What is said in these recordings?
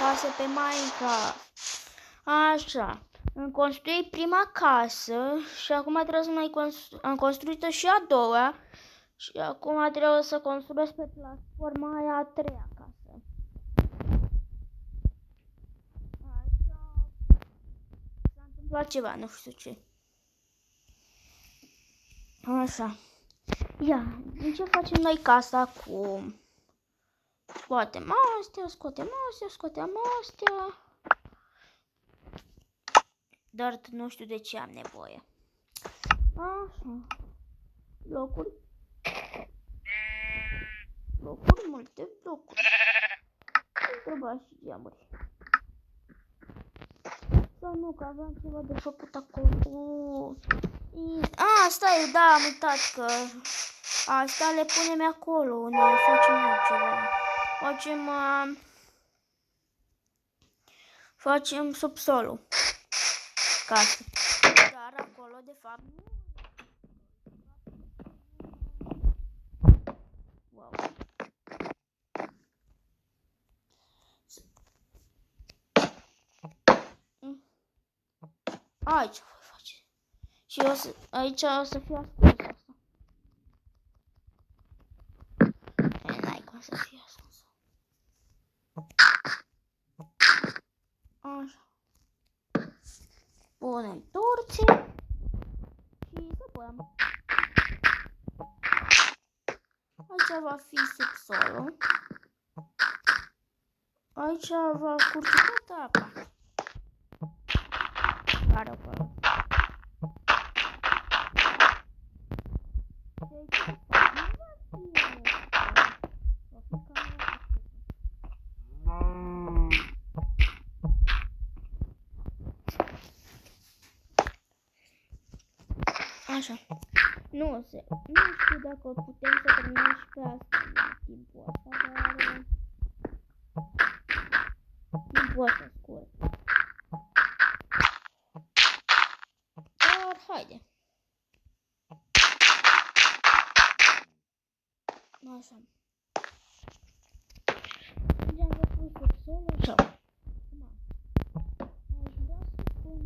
case pe Minecraft. Așa. Am construit prima casă și acum trebuie să mai am construit și a doua. Și acum trebuie să construiesc pe platforma aia a treia casă. Aici s-a întâmplat ceva, nu știu ce. Așa. Ia, de ce facem noi casa acum? Scoatem astea, scoatem astea. Dar nu știu de ce am nevoie. Așa. Blocuri, multe blocuri. Trebuie și geamuri. Sau nu, că aveam ceva de făcut acolo. Stai, da, am uitat că asta le punem acolo, unde facem noi ceva. Facem subsolul. Casă. Dar acolo, de fapt, nu. Wow. Aici voi face. Și aici o să fie ascuns asta. N-ai cum să fie ascuns. Așa. Punem torțe și săpăm. Aici va fi subsolul. Aici va curge toată apa. Care acolo. Așa. Nu știu dacă putem să terminăm și pe asta în timpul ăsta, dar timpul ăsta scurt. Dar haide. Așa. Deci am făcut subsolul așa. Aș vrea să pun...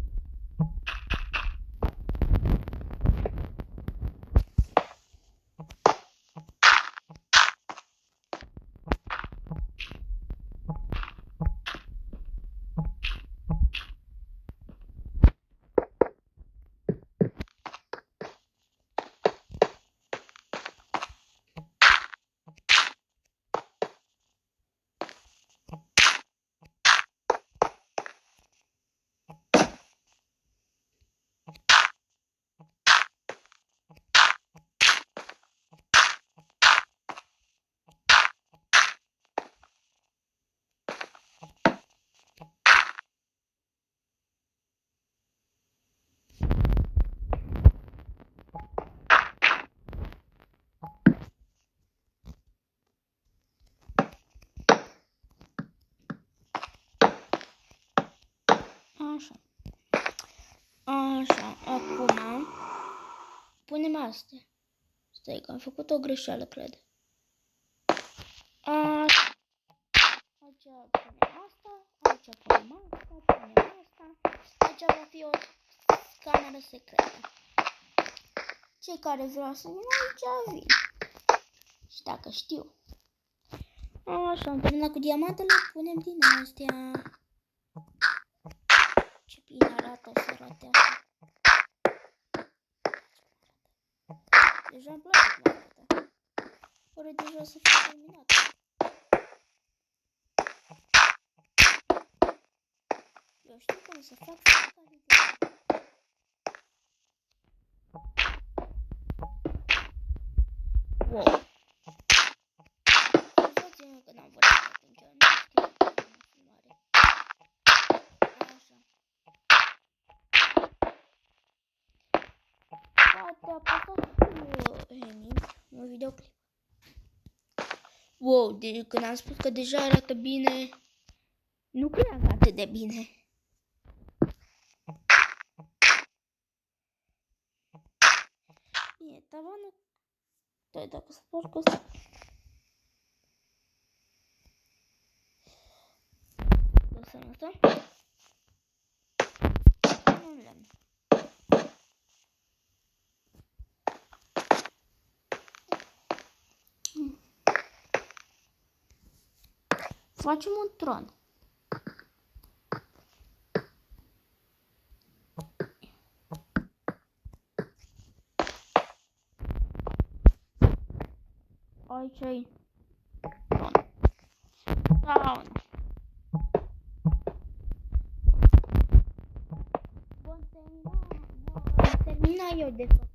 Așa, acum punem astea. Stai că am făcut o greșeală, cred. Aici punem asta, aici punem asta, aici va fi o cameră secretă. Cei care vreau să vină aici, vin. Și dacă știu. Așa, am terminat cu diamantele, punem din astea. Ce bine arată, o să arate așa. Deja îmi place cum arată. Ori deja să fie terminat. Eu știu cum să fac fiecare de... Wow. Scuzați-mă că n-am vorbit atunci, nu știu cum e filmare. Așa. Poate apăsat un videoclip. Wow, când am spus că deja arată bine, nu credeam că atât de bine. Bine, tavanul... Doi, dacă se porcă ăsta... asta. Un lemn. Facem un tron. Aici-i tron. Da, Vom termina eu de făcut.